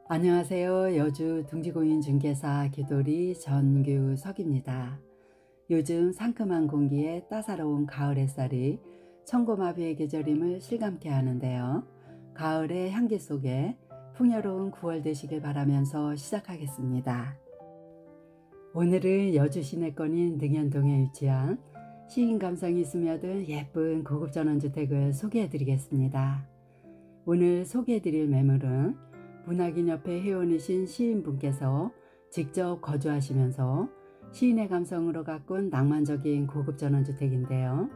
안녕하세요. 여주 둥지공인중개사 기돌이 전규석입니다. 요즘 상큼한 공기에 따사로운 가을 햇살이 천고마비의 계절임을 실감케 하는데요. 가을의 향기 속에 풍요로운 9월 되시길 바라면서 시작하겠습니다. 오늘은 여주 시내권인 능현동에 위치한 시인 감성이 스며든 예쁜 고급 전원주택을 소개해 드리겠습니다. 오늘 소개해 드릴 매물은 문학인협회 회원이신 시인분께서 직접 거주하시면서 시인의 감성으로 가꾼 낭만적인 고급 전원주택인데요.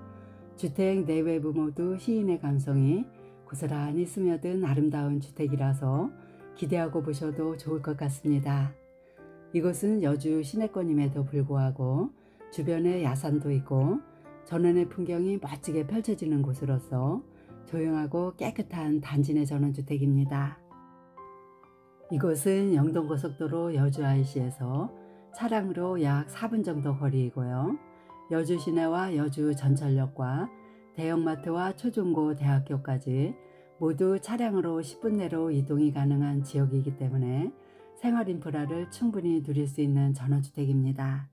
주택 내외부 모두 시인의 감성이 고스란히 스며든 아름다운 주택이라서 기대하고 보셔도 좋을 것 같습니다. 이곳은 여주 시내권임에도 불구하고 주변에 야산도 있고 전원의 풍경이 멋지게 펼쳐지는 곳으로서 조용하고 깨끗한 단지 내 전원주택입니다. 이곳은 영동고속도로 여주 IC에서 차량으로 약 4분 정도 거리이고요. 여주 시내와 여주 전철역과 대형마트와 초중고 대학교까지 모두 차량으로 10분 내로 이동이 가능한 지역이기 때문에 생활 인프라를 충분히 누릴 수 있는 전원주택입니다.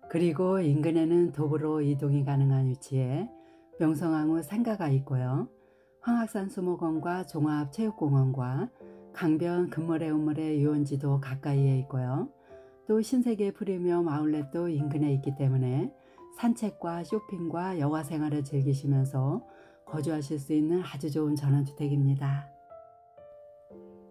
그리고 인근에는 도보로 이동이 가능한 위치에 명성황후 상가가 있고요. 황학산 수목원과 종합체육공원과 강변 금물의 우물의 유원지도 가까이에 있고요. 또 신세계 프리미엄 아울렛도 인근에 있기 때문에 산책과 쇼핑과 여가 생활을 즐기시면서 거주하실 수 있는 아주 좋은 전원주택입니다.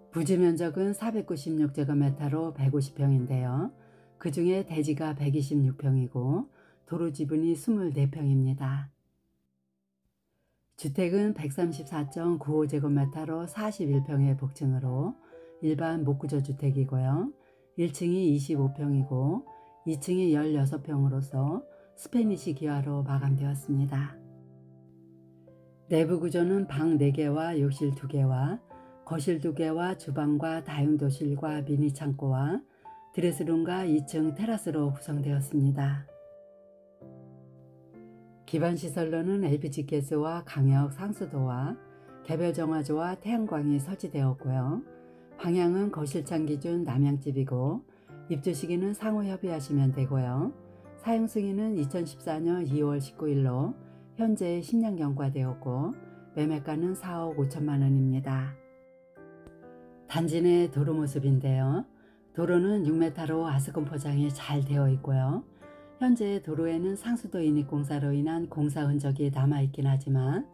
부지 면적은 496제곱미터로 150평인데요. 그 중에 대지가 126평이고 도로 지분이 24평입니다. 주택은 134.95제곱미터로 41평의 복층으로 일반 목구조 주택이고요. 1층이 25평이고 2층이 16평으로서 스페니시 기와로 마감되었습니다. 내부 구조는 방 4개와 욕실 2개와 거실 2개와 주방과 다용도실과 미니 창고와 드레스룸과 2층 테라스로 구성되었습니다. 기반 시설로는 LPG 가스와 강력 상수도와 개별 정화조와 태양광이 설치되었고요. 방향은 거실창 기준 남향집이고 입주 시기는 상호 협의하시면 되고요. 사용 승인은 2014년 2월 19일로 현재 10년 경과되었고 매매가는 4억 5천만 원입니다. 단지 내 도로 모습인데요. 도로는 6m로 아스콘 포장이 잘 되어 있고요. 현재 도로에는 상수도 인입 공사로 인한 공사 흔적이 남아있긴 하지만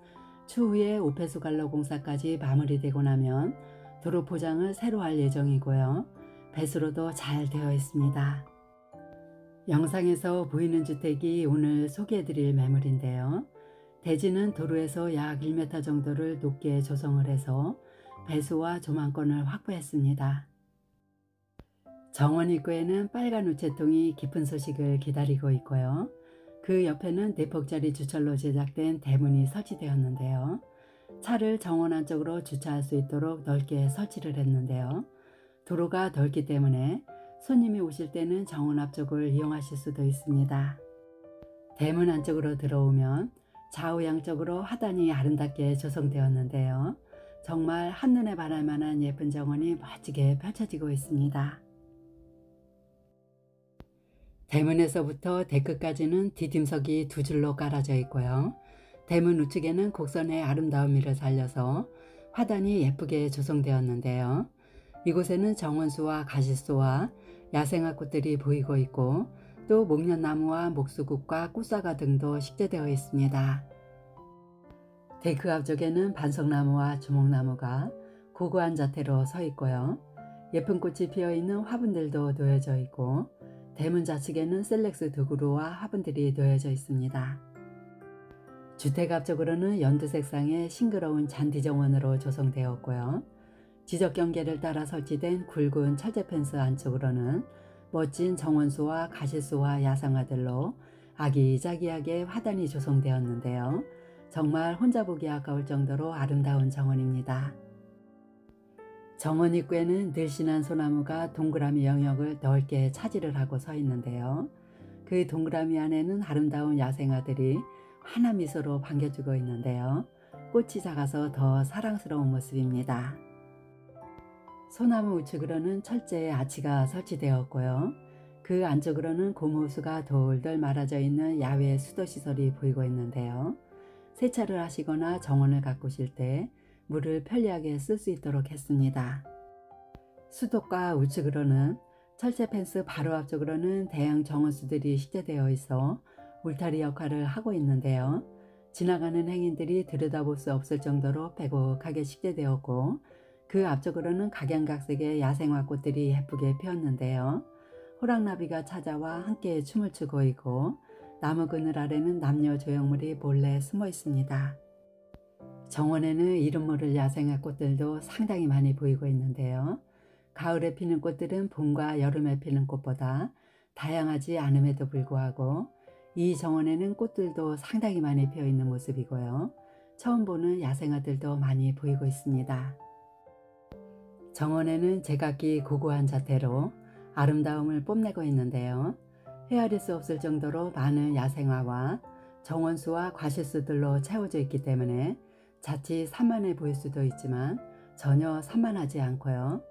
추후에 오폐수 관로 공사까지 마무리되고 나면 도로 포장을 새로 할 예정이고요. 배수로도 잘 되어 있습니다. 영상에서 보이는 주택이 오늘 소개해드릴 매물인데요. 대지는 도로에서 약 1m 정도를 높게 조성을 해서 배수와 조망권을 확보했습니다. 정원 입구에는 빨간 우체통이 깊은 소식을 기다리고 있고요. 그 옆에는 대폭짜리 주철로 제작된 대문이 설치되었는데요. 차를 정원 안쪽으로 주차할 수 있도록 넓게 설치를 했는데요. 도로가 넓기 때문에 손님이 오실 때는 정원 앞쪽을 이용하실 수도 있습니다. 대문 안쪽으로 들어오면 좌우 양쪽으로 하단이 아름답게 조성되었는데요. 정말 한눈에 반할 만한 예쁜 정원이 멋지게 펼쳐지고 있습니다. 대문에서부터 데크까지는 디딤석이 2줄로 깔아져 있고요. 대문 우측에는 곡선의 아름다움을 살려서 화단이 예쁘게 조성되었는데요. 이곳에는 정원수와 가시수와 야생화꽃들이 보이고 있고 또 목련나무와 목수국과 꽃사과 등도 식재되어 있습니다. 데크 앞쪽에는 반석나무와 주목나무가 고고한 자태로 서 있고요. 예쁜 꽃이 피어있는 화분들도 놓여져 있고 대문 좌측에는 셀렉스 도구로와 화분들이 놓여져 있습니다. 주택 앞쪽으로는 연두색상의 싱그러운 잔디정원으로 조성되었고요. 지적경계를 따라 설치된 굵은 철제 펜스 안쪽으로는 멋진 정원수와 가시수와 야상화들로 아기자기하게 화단이 조성되었는데요. 정말 혼자 보기 아까울 정도로 아름다운 정원입니다. 정원 입구에는 늘씬한 소나무가 동그라미 영역을 넓게 차지를 하고 서 있는데요. 그 동그라미 안에는 아름다운 야생화들이 환한 미소로 반겨주고 있는데요. 꽃이 작아서 더 사랑스러운 모습입니다. 소나무 우측으로는 철제 아치가 설치되었고요. 그 안쪽으로는 고무호수가 돌돌 말아져 있는 야외 수도시설이 보이고 있는데요. 세차를 하시거나 정원을 가꾸실 때 물을 편리하게 쓸 수 있도록 했습니다. 수도가 우측으로는 철제 펜스 바로 앞쪽으로는 대형 정원수들이 식재되어 있어 울타리 역할을 하고 있는데요. 지나가는 행인들이 들여다볼 수 없을 정도로 빼곡하게 식재되었고, 그 앞쪽으로는 각양각색의 야생화 꽃들이 예쁘게 피었는데요. 호랑나비가 찾아와 함께 춤을 추고 있고, 나무 그늘 아래는 남녀 조형물이 몰래 숨어 있습니다. 정원에는 이름 모를 야생화 꽃들도 상당히 많이 보이고 있는데요. 가을에 피는 꽃들은 봄과 여름에 피는 꽃보다 다양하지 않음에도 불구하고 이 정원에는 꽃들도 상당히 많이 피어 있는 모습이고요. 처음 보는 야생화들도 많이 보이고 있습니다. 정원에는 제각기 고고한 자태로 아름다움을 뽐내고 있는데요. 헤아릴 수 없을 정도로 많은 야생화와 정원수와 과실수들로 채워져 있기 때문에 자칫 산만해 보일 수도 있지만 전혀 산만하지 않고요.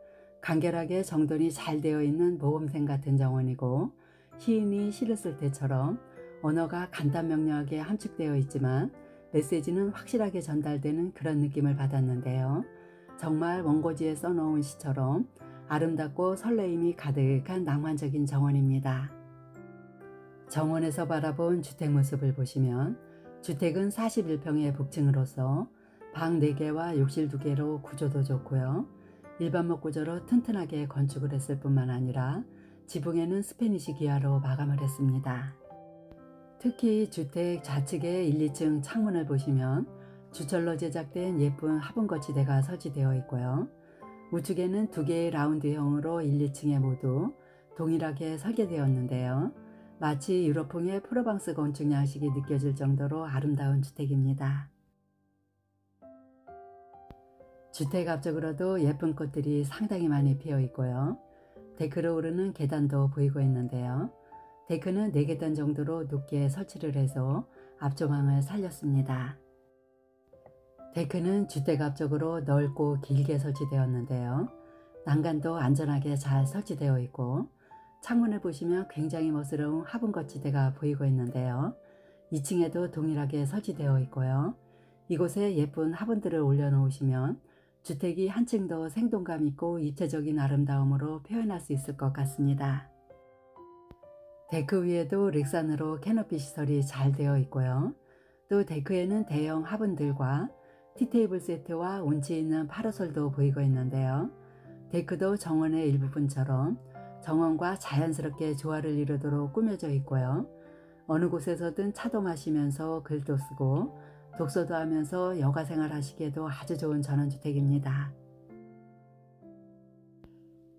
간결하게 정돈이 잘 되어 있는 모범생 같은 정원이고, 시인이 시를 쓸 때처럼 언어가 간단 명료하게 함축되어 있지만 메시지는 확실하게 전달되는 그런 느낌을 받았는데요. 정말 원고지에 써놓은 시처럼 아름답고 설레임이 가득한 낭만적인 정원입니다. 정원에서 바라본 주택 모습을 보시면 주택은 41평의 복층으로서 방 4개와 욕실 2개로 구조도 좋고요. 일반 목구조로 튼튼하게 건축을 했을 뿐만 아니라 지붕에는 스페니시 기와로 마감을 했습니다. 특히 주택 좌측의 1, 2층 창문을 보시면 주철로 제작된 예쁜 화분 거치대가 설치되어 있고요. 우측에는 2개의 라운드형으로 1, 2층에 모두 동일하게 설계되었는데요. 마치 유럽풍의 프로방스 건축 양식이 느껴질 정도로 아름다운 주택입니다. 주택 앞쪽으로도 예쁜 꽃들이 상당히 많이 피어 있고요. 데크로 오르는 계단도 보이고 있는데요. 데크는 4계단 정도로 높게 설치를 해서 앞조망을 살렸습니다. 데크는 주택 앞쪽으로 넓고 길게 설치되었는데요. 난간도 안전하게 잘 설치되어 있고, 창문을 보시면 굉장히 멋스러운 화분 거치대가 보이고 있는데요. 2층에도 동일하게 설치되어 있고요. 이곳에 예쁜 화분들을 올려놓으시면 주택이 한층 더 생동감 있고 입체적인 아름다움으로 표현할 수 있을 것 같습니다. 데크 위에도 렉산으로 캐노피 시설이 잘 되어 있고요. 또 데크에는 대형 화분들과 티테이블 세트와 운치 있는 파라솔도 보이고 있는데요. 데크도 정원의 일부분처럼 정원과 자연스럽게 조화를 이루도록 꾸며져 있고요. 어느 곳에서든 차동하시면서 글도 쓰고 독서도 하면서 여가생활 하시기에도 아주 좋은 전원주택입니다.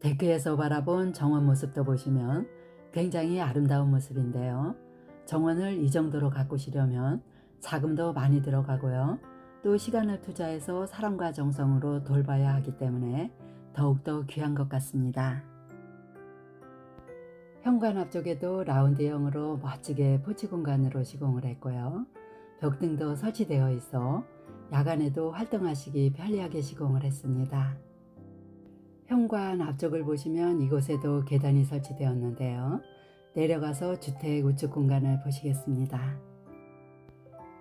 데크에서 바라본 정원 모습도 보시면 굉장히 아름다운 모습인데요. 정원을 이 정도로 가꾸시려면 자금도 많이 들어가고요. 또 시간을 투자해서 사랑과 정성으로 돌봐야 하기 때문에 더욱더 귀한 것 같습니다. 현관 앞쪽에도 라운드형으로 멋지게 포치 공간으로 시공을 했고요. 벽등도 설치되어 있어 야간에도 활동하시기 편리하게 시공을 했습니다. 현관 앞쪽을 보시면 이곳에도 계단이 설치되었는데요. 내려가서 주택 우측 공간을 보시겠습니다.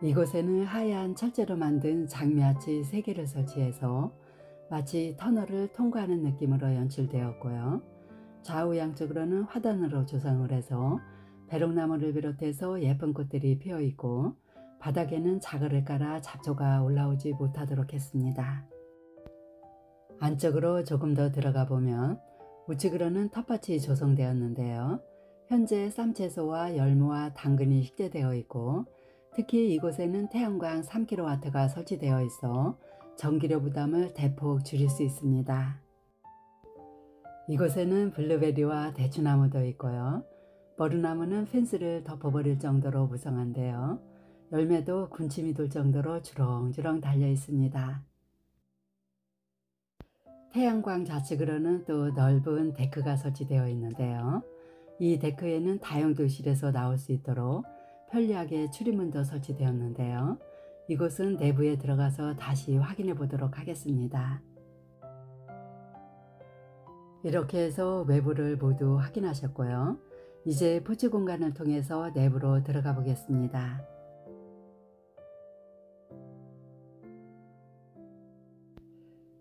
이곳에는 하얀 철제로 만든 장미아치 3개를 설치해서 마치 터널을 통과하는 느낌으로 연출되었고요. 좌우 양쪽으로는 화단으로 조성을 해서 배롱나무를 비롯해서 예쁜 꽃들이 피어 있고, 바닥에는 자갈을 깔아 잡초가 올라오지 못하도록 했습니다. 안쪽으로 조금 더 들어가 보면 우측으로는 텃밭이 조성되었는데요. 현재 쌈채소와 열무와 당근이 식재되어 있고, 특히 이곳에는 태양광 3kW가 설치되어 있어 전기료 부담을 대폭 줄일 수 있습니다. 이곳에는 블루베리와 대추나무도 있고요. 머루나무는 펜스를 덮어버릴 정도로 무성한데요. 열매도 군침이 돌 정도로 주렁주렁 달려 있습니다. 태양광 좌측으로는 또 넓은 데크가 설치되어 있는데요. 이 데크에는 다용도실에서 나올 수 있도록 편리하게 출입문도 설치되었는데요. 이곳은 내부에 들어가서 다시 확인해 보도록 하겠습니다. 이렇게 해서 외부를 모두 확인하셨고요. 이제 부지 공간을 통해서 내부로 들어가 보겠습니다.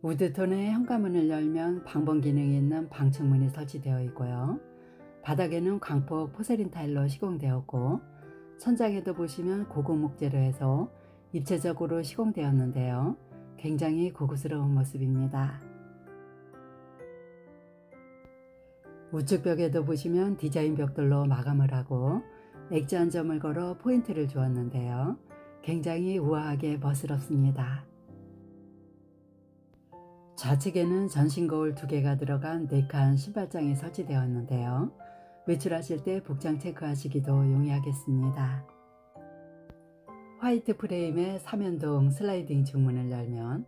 우드톤의 현관문을 열면 방범 기능이 있는 방충문이 설치되어 있고요. 바닥에는 광폭 포세린 타일로 시공되었고, 천장에도 보시면 고급 목재로 해서 입체적으로 시공되었는데요. 굉장히 고급스러운 모습입니다. 우측 벽에도 보시면 디자인 벽돌로 마감을 하고 액자 한 점을 걸어 포인트를 주었는데요. 굉장히 우아하게 멋스럽습니다. 좌측에는 전신 거울 2개가 들어간 4칸 신발장이 설치되었는데요. 외출하실 때 복장 체크하시기도 용이하겠습니다. 화이트 프레임의 3연동 슬라이딩 중문을 열면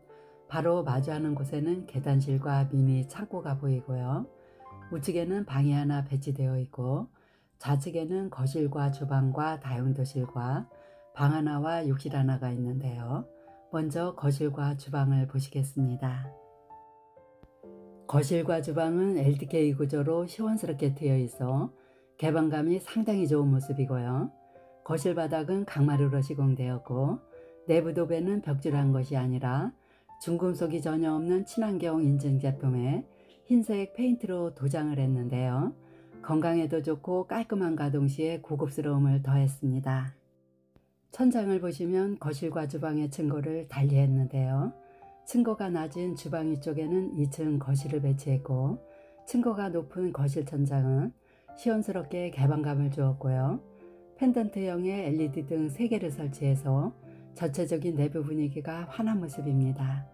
바로 마주하는 곳에는 계단실과 미니 창고가 보이고요. 우측에는 방이 하나 배치되어 있고, 좌측에는 거실과 주방과 다용도실과 방 하나와 욕실 하나가 있는데요. 먼저 거실과 주방을 보시겠습니다. 거실과 주방은 LDK 구조로 시원스럽게 트여 있어 개방감이 상당히 좋은 모습이고요. 거실 바닥은 강마루로 시공되었고, 내부 도배는 벽지로 것이 아니라 중금속이 전혀 없는 친환경 인증 제품에 흰색 페인트로 도장을 했는데요. 건강에도 좋고 깔끔함과 동시에 고급스러움을 더했습니다. 천장을 보시면 거실과 주방의 층고를 달리했는데요. 층고가 낮은 주방 위쪽에는 2층 거실을 배치했고, 층고가 높은 거실 천장은 시원스럽게 개방감을 주었고요. 펜던트형의 LED 등 3개를 설치해서 전체적인 내부 분위기가 환한 모습입니다.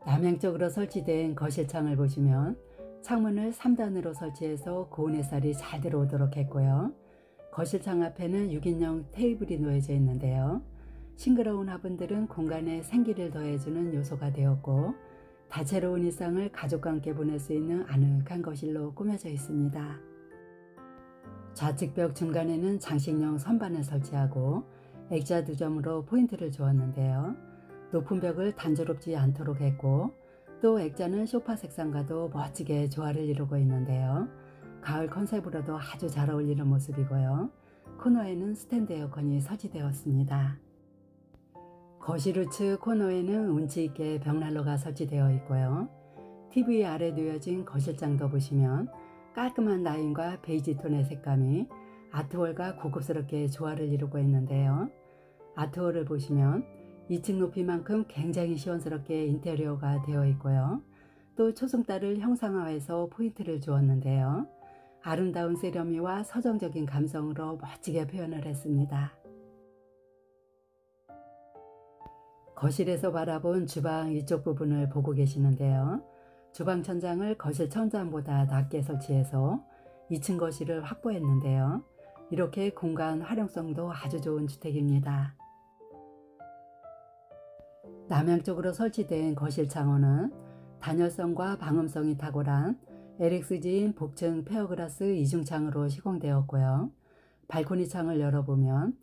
남향쪽으로 설치된 거실창을 보시면 창문을 3단으로 설치해서 고온 햇살이 잘 들어오도록 했고요. 거실창 앞에는 6인용 테이블이 놓여져 있는데요. 싱그러운 화분들은 공간에 생기를 더해주는 요소가 되었고, 다채로운 일상을 가족과 함께 보낼 수 있는 아늑한 거실로 꾸며져 있습니다. 좌측 벽 중간에는 장식용 선반을 설치하고 액자 2점으로 포인트를 주었는데요. 높은 벽을 단조롭지 않도록 했고, 또 액자는 소파 색상과도 멋지게 조화를 이루고 있는데요. 가을 컨셉으로도 아주 잘 어울리는 모습이고요. 코너에는 스탠드 에어컨이 설치되었습니다. 거실 우측 코너에는 운치 있게 벽난로가 설치되어 있고요. TV 아래 놓여진 거실장도 보시면 깔끔한 라인과 베이지 톤의 색감이 아트월과 고급스럽게 조화를 이루고 있는데요. 아트월을 보시면 2층 높이만큼 굉장히 시원스럽게 인테리어가 되어 있고요. 또 초승달을 형상화해서 포인트를 주었는데요. 아름다운 세련미와 서정적인 감성으로 멋지게 표현을 했습니다. 거실에서 바라본 주방 위쪽 부분을 보고 계시는데요. 주방 천장을 거실 천장보다 낮게 설치해서 2층 거실을 확보했는데요. 이렇게 공간 활용성도 아주 좋은 주택입니다. 남향쪽으로 설치된 거실 창호는 단열성과 방음성이 탁월한 LXG인 복층 페어글라스 이중창으로 시공되었고요. 발코니 창을 열어보면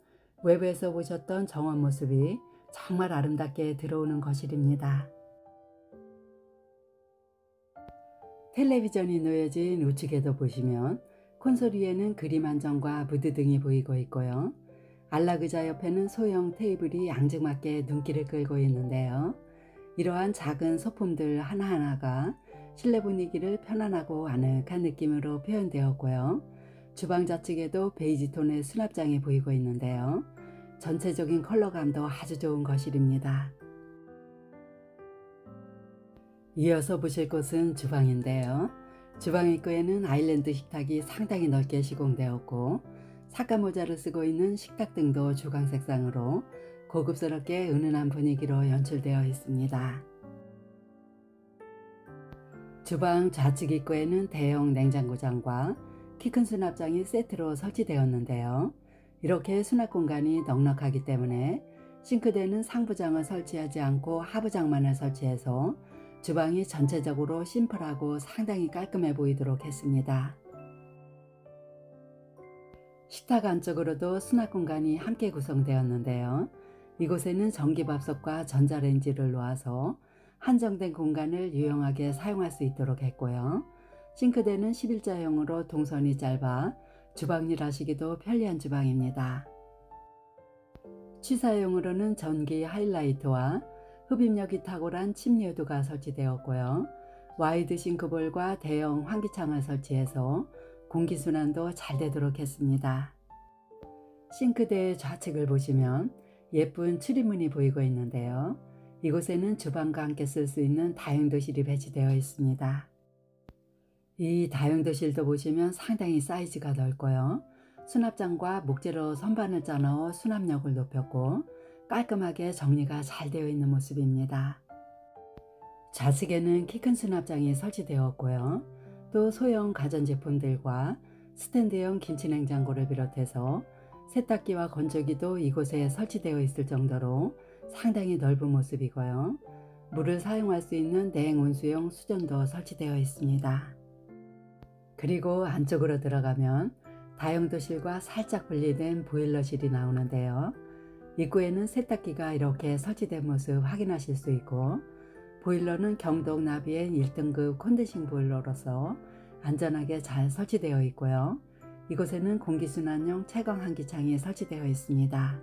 외부에서 보셨던 정원 모습이 정말 아름답게 들어오는 거실입니다. 텔레비전이 놓여진 우측에도 보시면 콘솔 위에는 그림 한 장과 무드 등이 보이고 있고요. 안락의자 옆에는 소형 테이블이 앙증맞게 눈길을 끌고 있는데요. 이러한 작은 소품들 하나하나가 실내 분위기를 편안하고 아늑한 느낌으로 표현되었고요. 주방 좌측에도 베이지 톤의 수납장이 보이고 있는데요. 전체적인 컬러감도 아주 좋은 거실입니다. 이어서 보실 곳은 주방인데요. 주방 입구에는 아일랜드 식탁이 상당히 넓게 시공되었고, 삭감 모자를 쓰고 있는 식탁 등도 주광 색상으로 고급스럽게 은은한 분위기로 연출되어 있습니다. 주방 좌측 입구에는 대형 냉장고장과 키 큰 수납장이 세트로 설치되었는데요. 이렇게 수납 공간이 넉넉하기 때문에 싱크대는 상부장을 설치하지 않고 하부장만을 설치해서 주방이 전체적으로 심플하고 상당히 깔끔해 보이도록 했습니다. 식탁 안쪽으로도 수납 공간이 함께 구성되었는데요. 이곳에는 전기밥솥과 전자레인지를 놓아서 한정된 공간을 유용하게 사용할 수 있도록 했고요. 싱크대는 11자형으로 동선이 짧아 주방일 하시기도 편리한 주방입니다. 취사용으로는 전기 하이라이트와 흡입력이 탁월한 침리우드가 설치되었고요. 와이드 싱크볼과 대형 환기창을 설치해서 공기순환도 잘 되도록 했습니다. 싱크대의 좌측을 보시면 예쁜 출입문이 보이고 있는데요. 이곳에는 주방과 함께 쓸 수 있는 다용도실이 배치되어 있습니다. 이 다용도실도 보시면 상당히 사이즈가 넓고요. 수납장과 목재로 선반을 짜넣어 수납력을 높였고 깔끔하게 정리가 잘 되어 있는 모습입니다. 좌측에는 키 큰 수납장이 설치되었고요. 또 소형 가전제품들과 스탠드형 김치냉장고를 비롯해서 세탁기와 건조기도 이곳에 설치되어 있을 정도로 상당히 넓은 모습이고요. 물을 사용할 수 있는 냉온수용 수전도 설치되어 있습니다. 그리고 안쪽으로 들어가면 다용도실과 살짝 분리된 보일러실이 나오는데요. 입구에는 세탁기가 이렇게 설치된 모습 확인하실 수 있고, 보일러는 경동 나비엔 1등급 컨덴싱 보일러로서 안전하게 잘 설치되어 있고요. 이곳에는 공기순환용 채광 환기창이 설치되어 있습니다.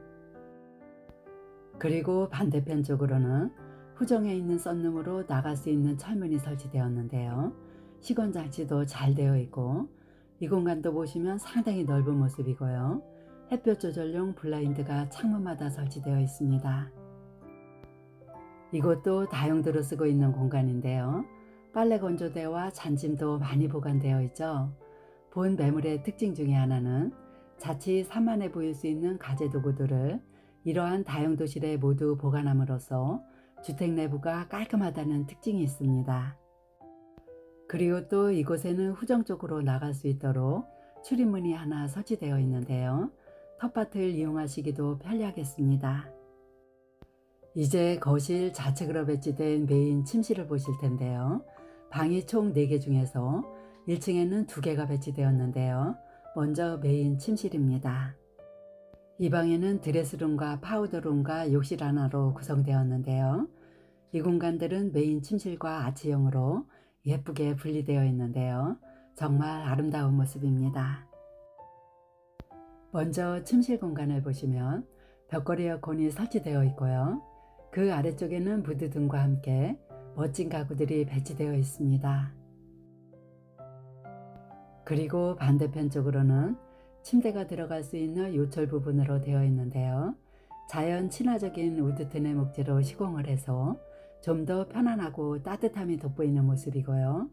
그리고 반대편 쪽으로는 후정에 있는 썬룸으로 나갈 수 있는 철문이 설치되었는데요. 시건 장치도 잘 되어 있고, 이 공간도 보시면 상당히 넓은 모습이고요. 햇볕 조절용 블라인드가 창문마다 설치되어 있습니다. 이곳도 다용도로 쓰고 있는 공간인데요. 빨래 건조대와 잔짐도 많이 보관되어 있죠. 본 매물의 특징 중에 하나는 자칫 산만해 보일 수 있는 가재도구들을 이러한 다용도실에 모두 보관함으로써 주택 내부가 깔끔하다는 특징이 있습니다. 그리고 또 이곳에는 후정 쪽으로 나갈 수 있도록 출입문이 하나 설치되어 있는데요. 텃밭을 이용하시기도 편리하겠습니다. 이제 거실 좌측으로 배치된 메인 침실을 보실 텐데요. 방이 총 4개 중에서 1층에는 2개가 배치되었는데요. 먼저 메인 침실입니다. 이 방에는 드레스룸과 파우더룸과 욕실 하나로 구성되었는데요. 이 공간들은 메인 침실과 아치형으로 예쁘게 분리되어 있는데요. 정말 아름다운 모습입니다. 먼저 침실 공간을 보시면 벽걸이 에어컨이 설치되어 있고요. 그 아래쪽에는 무드 등과 함께 멋진 가구들이 배치되어 있습니다. 그리고 반대편 쪽으로는 침대가 들어갈 수 있는 요철 부분으로 되어 있는데요. 자연 친화적인 우드튼의 목재로 시공을 해서 좀 더 편안하고 따뜻함이 돋보이는 모습이고요.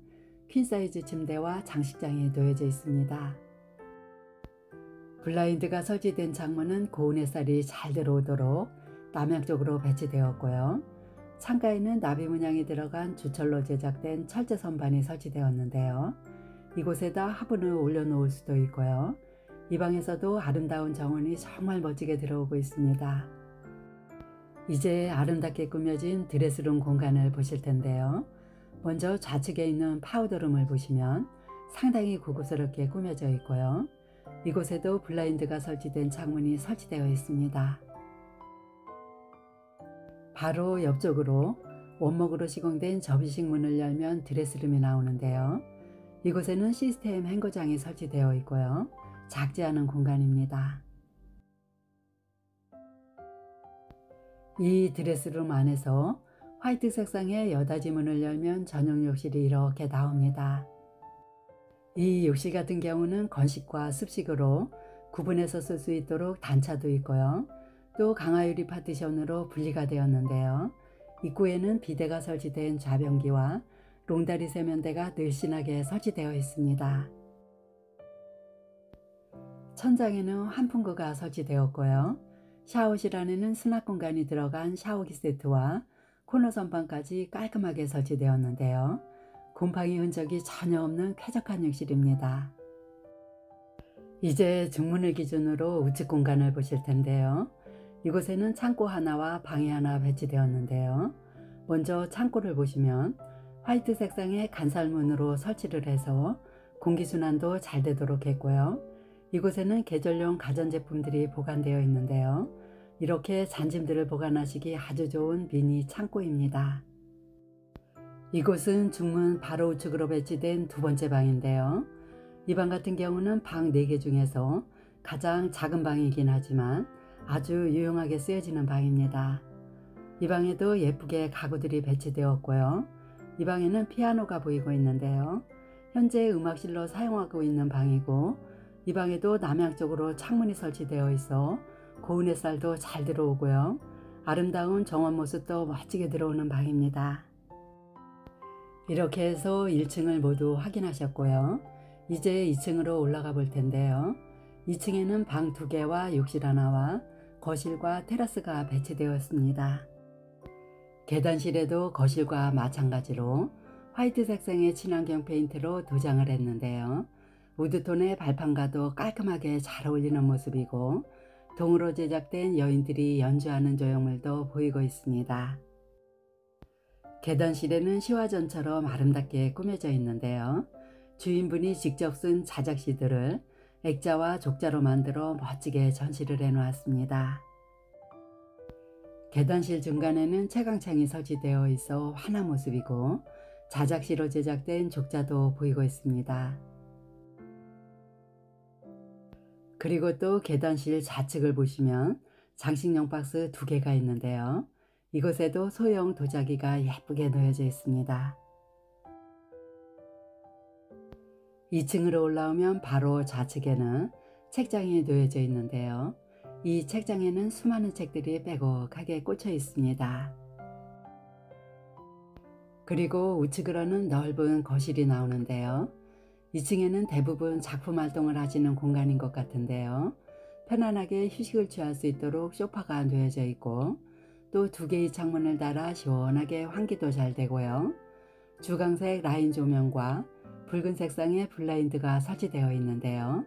퀸사이즈 침대와 장식장이 놓여져 있습니다. 블라인드가 설치된 창문은 고운 햇살이 잘 들어오도록 남향쪽으로 배치되었고요. 창가에는 나비 문양이 들어간 주철로 제작된 철제 선반이 설치되었는데요. 이곳에다 화분을 올려놓을 수도 있고요. 이 방에서도 아름다운 정원이 정말 멋지게 들어오고 있습니다. 이제 아름답게 꾸며진 드레스룸 공간을 보실 텐데요. 먼저 좌측에 있는 파우더룸을 보시면 상당히 고급스럽게 꾸며져 있고요. 이곳에도 블라인드가 설치된 창문이 설치되어 있습니다. 바로 옆쪽으로 원목으로 시공된 접이식 문을 열면 드레스룸이 나오는데요. 이곳에는 시스템 행거장이 설치되어 있고요. 작지 않은 공간입니다. 이 드레스룸 안에서 화이트 색상의 여닫이 문을 열면 전용 욕실이 이렇게 나옵니다. 이 욕실 같은 경우는 건식과 습식으로 구분해서 쓸 수 있도록 단차도 있고요. 또 강화유리 파티션으로 분리가 되었는데요. 입구에는 비데가 설치된 좌변기와 롱다리 세면대가 늘씬하게 설치되어 있습니다. 천장에는 환풍구가 설치되었고요. 샤워실 안에는 수납 공간이 들어간 샤워기 세트와 코너 선반까지 깔끔하게 설치되었는데요. 곰팡이 흔적이 전혀 없는 쾌적한 욕실입니다. 이제 중문을 기준으로 우측 공간을 보실 텐데요. 이곳에는 창고 하나와 방이 하나 배치되었는데요. 먼저 창고를 보시면 화이트 색상의 간살문으로 설치를 해서 공기순환도 잘 되도록 했고요. 이곳에는 계절용 가전제품들이 보관되어 있는데요. 이렇게 잔짐들을 보관하시기 아주 좋은 미니 창고입니다. 이곳은 중문 바로 우측으로 배치된 두 번째 방인데요. 이 방 같은 경우는 방 4개 중에서 가장 작은 방이긴 하지만 아주 유용하게 쓰여지는 방입니다. 이 방에도 예쁘게 가구들이 배치되었고요. 이 방에는 피아노가 보이고 있는데요. 현재 음악실로 사용하고 있는 방이고, 이 방에도 남향쪽으로 창문이 설치되어 있어 고운 햇살도 잘 들어오고요. 아름다운 정원 모습도 멋지게 들어오는 방입니다. 이렇게 해서 1층을 모두 확인하셨고요. 이제 2층으로 올라가 볼 텐데요. 2층에는 방 2개와 욕실 하나와 거실과 테라스가 배치되어 있습니다. 계단실에도 거실과 마찬가지로 화이트 색상의 친환경 페인트로 도장을 했는데요. 우드톤의 발판과도 깔끔하게 잘 어울리는 모습이고, 동으로 제작된 여인들이 연주하는 조형물도 보이고 있습니다. 계단실에는 시화전처럼 아름답게 꾸며져 있는데요. 주인분이 직접 쓴 자작시들을 액자와 족자로 만들어 멋지게 전시를 해 놓았습니다. 계단실 중간에는 채광창이 설치되어 있어 환한 모습이고, 자작시로 제작된 족자도 보이고 있습니다. 그리고 또 계단실 좌측을 보시면 장식용 박스 2개가 있는데요. 이곳에도 소형 도자기가 예쁘게 놓여져 있습니다. 2층으로 올라오면 바로 좌측에는 책장이 놓여져 있는데요. 이 책장에는 수많은 책들이 빼곡하게 꽂혀 있습니다. 그리고 우측으로는 넓은 거실이 나오는데요. 2층에는 대부분 작품 활동을 하시는 공간인 것 같은데요. 편안하게 휴식을 취할 수 있도록 소파가 놓여져 있고, 또 2개의 창문을 달아 시원하게 환기도 잘 되고요. 주광색 라인 조명과 붉은 색상의 블라인드가 설치되어 있는데요.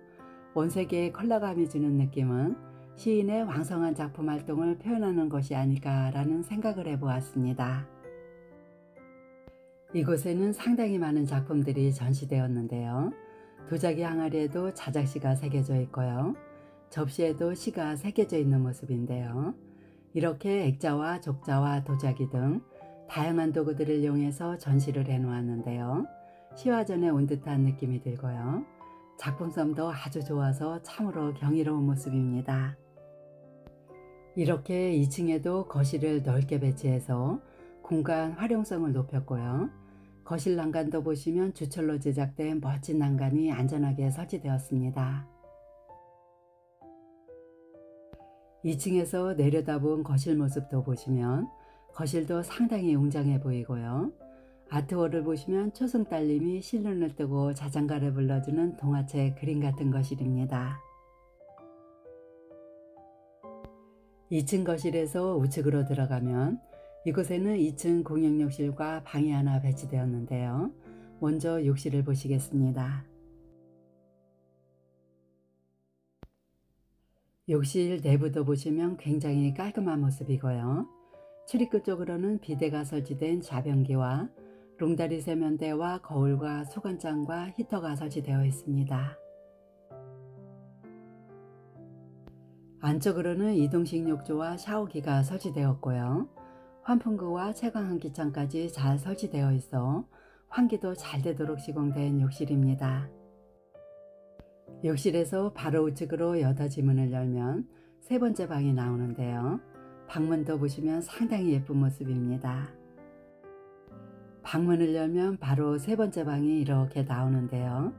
원색의 컬러감이 주는 느낌은 시인의 왕성한 작품 활동을 표현하는 것이 아닐까라는 생각을 해보았습니다. 이곳에는 상당히 많은 작품들이 전시되었는데요. 도자기 항아리에도 자작시가 새겨져 있고요. 접시에도 시가 새겨져 있는 모습인데요. 이렇게 액자와 족자와 도자기 등 다양한 도구들을 이용해서 전시를 해 놓았는데요. 시화전에 온 듯한 느낌이 들고요. 작품성도 아주 좋아서 참으로 경이로운 모습입니다. 이렇게 2층에도 거실을 넓게 배치해서 공간 활용성을 높였고요. 거실 난간도 보시면 주철로 제작된 멋진 난간이 안전하게 설치되었습니다. 2층에서 내려다본 거실 모습도 보시면 거실도 상당히 웅장해 보이고요. 아트월을 보시면 초승달님이 실눈을 뜨고 자장가를 불러주는 동화책 그림 같은 거실입니다. 2층 거실에서 우측으로 들어가면 이곳에는 2층 공용욕실과 방이 하나 배치되었는데요. 먼저 욕실을 보시겠습니다. 욕실 내부도 보시면 굉장히 깔끔한 모습이고요. 출입구 쪽으로는 비데가 설치된 좌변기와 롱다리 세면대와 거울과 소관장과 히터가 설치되어 있습니다. 안쪽으로는 이동식 욕조와 샤워기가 설치되었고요. 환풍구와 채광 환기창까지 잘 설치되어 있어 환기도 잘 되도록 시공된 욕실입니다. 욕실에서 바로 우측으로 여닫이 문을 열면 세 번째 방이 나오는데요. 방문도 보시면 상당히 예쁜 모습입니다. 방문을 열면 바로 세 번째 방이 이렇게 나오는데요.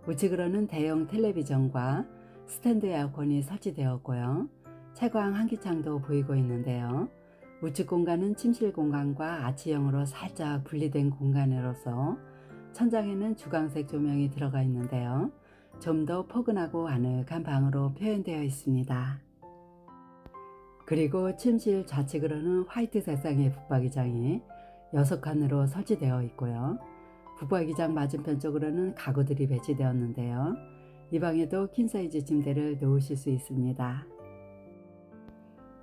우측으로는 대형 텔레비전과 스탠드 에어컨이 설치되었고요. 채광 환기창도 보이고 있는데요. 우측 공간은 침실 공간과 아치형으로 살짝 분리된 공간으로서 천장에는 주광색 조명이 들어가 있는데요. 좀 더 포근하고 아늑한 방으로 표현되어 있습니다. 그리고 침실 좌측으로는 화이트 색상의 붙박이장이 6칸으로 설치되어 있고요. 붙박이장 맞은편 쪽으로는 가구들이 배치되었는데요. 이 방에도 퀸사이즈 침대를 놓으실 수 있습니다.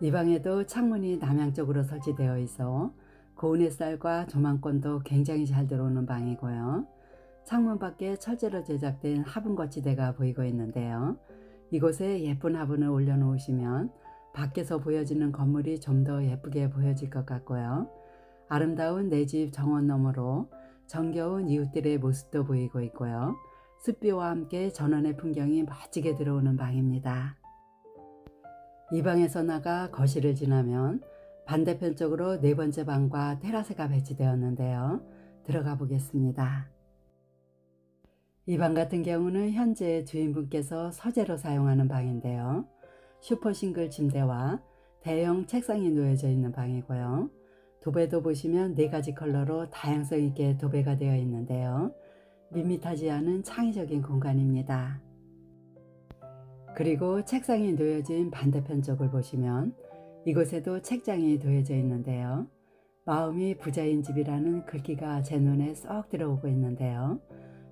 이 방에도 창문이 남향쪽으로 설치되어 있어 고운 햇살과 조망권도 굉장히 잘 들어오는 방이고요. 창문 밖에 철제로 제작된 화분 거치대가 보이고 있는데요. 이곳에 예쁜 화분을 올려놓으시면 밖에서 보여지는 건물이 좀 더 예쁘게 보여질 것 같고요. 아름다운 내 집 정원 너머로 정겨운 이웃들의 모습도 보이고 있고요. 숲비와 함께 전원의 풍경이 멋지게 들어오는 방입니다. 이 방에서 나가 거실을 지나면 반대편 쪽으로 네 번째 방과 테라스가 배치되었는데요. 들어가 보겠습니다. 이 방 같은 경우는 현재 주인분께서 서재로 사용하는 방인데요. 슈퍼 싱글 침대와 대형 책상이 놓여져 있는 방이고요. 도배도 보시면 네 가지 컬러로 다양성 있게 도배가 되어 있는데요. 밋밋하지 않은 창의적인 공간입니다. 그리고 책상이 놓여진 반대편 쪽을 보시면 이곳에도 책장이 놓여져 있는데요. 마음이 부자인 집이라는 글귀가 제 눈에 쏙 들어오고 있는데요.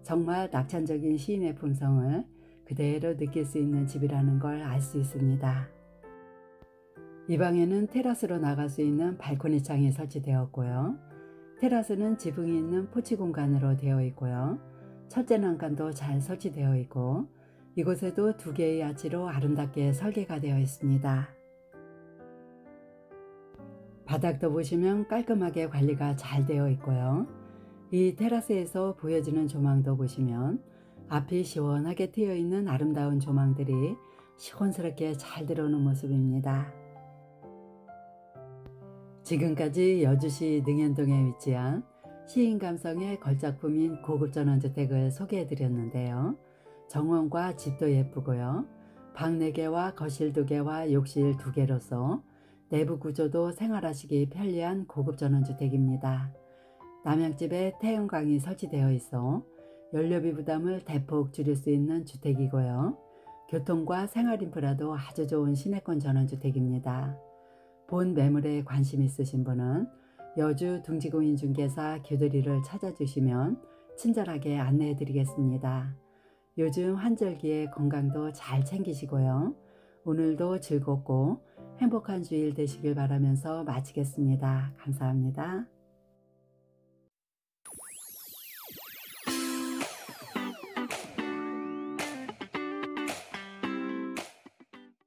정말 낙천적인 시인의 품성을 그대로 느낄 수 있는 집이라는 걸 알 수 있습니다. 이 방에는 테라스로 나갈 수 있는 발코니 창이 설치되었고요. 테라스는 지붕이 있는 포치 공간으로 되어 있고요. 철제 난간도 잘 설치되어 있고 이곳에도 두 개의 아치로 아름답게 설계가 되어 있습니다. 바닥도 보시면 깔끔하게 관리가 잘 되어 있고요. 이 테라스에서 보여지는 조망도 보시면 앞이 시원하게 트여 있는 아름다운 조망들이 시원스럽게 잘 들어오는 모습입니다. 지금까지 여주시 능현동에 위치한 시인 감성의 걸작품인 고급 전원주택을 소개해 드렸는데요. 정원과 집도 예쁘고요. 방 4개와 거실 2개와 욕실 2개로서 내부 구조도 생활하시기 편리한 고급 전원주택입니다. 남양집에 태양광이 설치되어 있어 연료비 부담을 대폭 줄일 수 있는 주택이고요. 교통과 생활 인프라도 아주 좋은 시내권 전원주택입니다. 본 매물에 관심 있으신 분은 여주 둥지공인중개사 규들이를 찾아주시면 친절하게 안내해 드리겠습니다. 요즘 환절기에 건강도 잘 챙기시고요. 오늘도 즐겁고 행복한 주일 되시길 바라면서 마치겠습니다. 감사합니다.